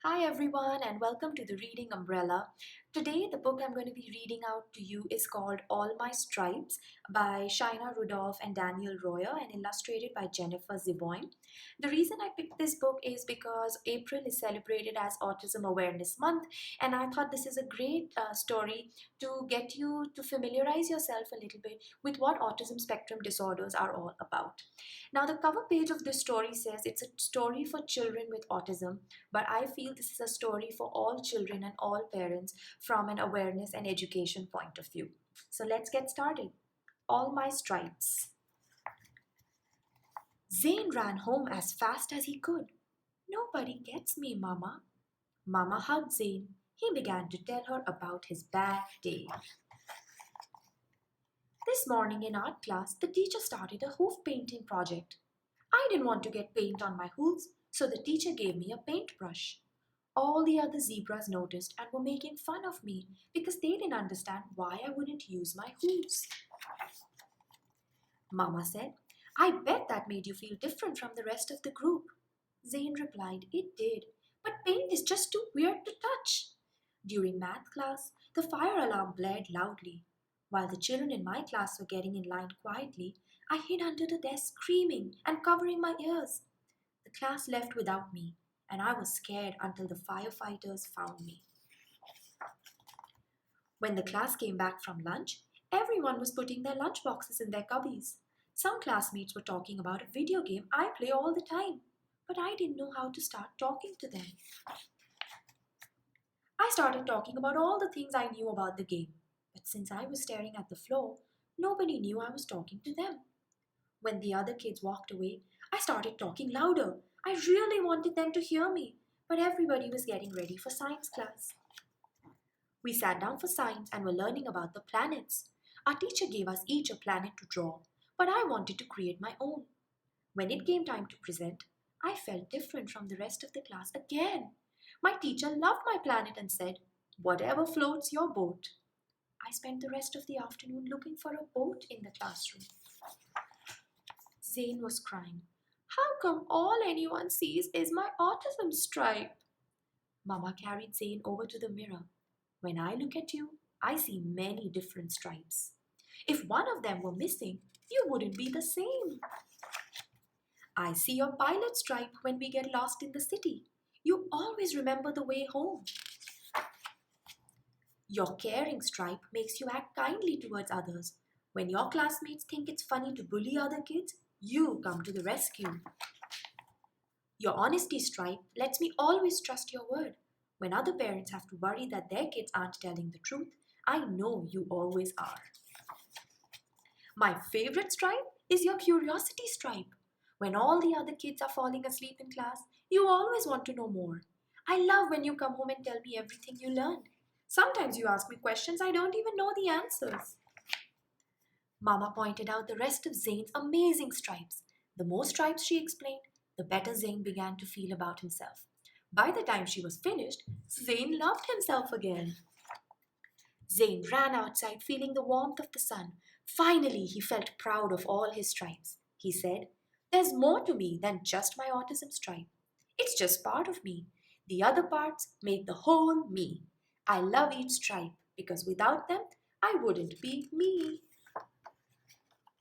Hi everyone and welcome to the Reading Umbrella. Today the book I'm going to be reading out to you is called All My Stripes by Shaina, Rudolph and Danielle and illustrated by Jennifer Zivoin. The reason I picked this book is because April is celebrated as Autism Awareness Month, and I thought this is a great story to get you to familiarize yourself a little bit with what autism spectrum disorders are all about. Now the cover page of this story says it's a story for children with autism, but I feel this is a story for all children and all parents from an awareness and education point of view. So let's get started. All My Stripes. Zane ran home as fast as he could. Nobody gets me, Mama. Mama hugged Zane. He began to tell her about his bad day. This morning in art class, the teacher started a hoof painting project. I didn't want to get paint on my hooves, so the teacher gave me a paintbrush. All the other zebras noticed and were making fun of me because they didn't understand why I wouldn't use my hooves. Mama said, I bet that made you feel different from the rest of the group. Zane replied, It did, but paint is just too weird to touch. During math class, the fire alarm blared loudly. While the children in my class were getting in line quietly, I hid under the desk screaming and covering my ears. The class left without me, and I was scared until the firefighters found me. When the class came back from lunch, everyone was putting their lunch boxes in their cubbies. Some classmates were talking about a video game I play all the time, but I didn't know how to start talking to them. I started talking about all the things I knew about the game, but since I was staring at the floor, nobody knew I was talking to them. When the other kids walked away, I started talking louder. I really wanted them to hear me, but everybody was getting ready for science class. We sat down for science and were learning about the planets. Our teacher gave us each a planet to draw, but I wanted to create my own. When it came time to present, I felt different from the rest of the class again. My teacher loved my planet and said, Whatever floats your boat. I spent the rest of the afternoon looking for a boat in the classroom. Zane was crying. How come all anyone sees is my autism stripe? Mama carried Zane over to the mirror. When I look at you, I see many different stripes. If one of them were missing, you wouldn't be the same. I see your pilot stripe when we get lost in the city. You always remember the way home. Your caring stripe makes you act kindly towards others. When your classmates think it's funny to bully other kids, you come to the rescue. Your honesty stripe lets me always trust your word. When other parents have to worry that their kids aren't telling the truth, I know you always are. My favorite stripe is your curiosity stripe. When all the other kids are falling asleep in class, you always want to know more. I love when you come home and tell me everything you learned. Sometimes you ask me questions I don't even know the answers. Mama pointed out the rest of Zane's amazing stripes. The more stripes she explained, the better Zane began to feel about himself. By the time she was finished, Zane loved himself again. Zane ran outside feeling the warmth of the sun. Finally, he felt proud of all his stripes. He said, There's more to me than just my autism stripe. It's just part of me. The other parts make the whole me. I love each stripe because without them, I wouldn't be me.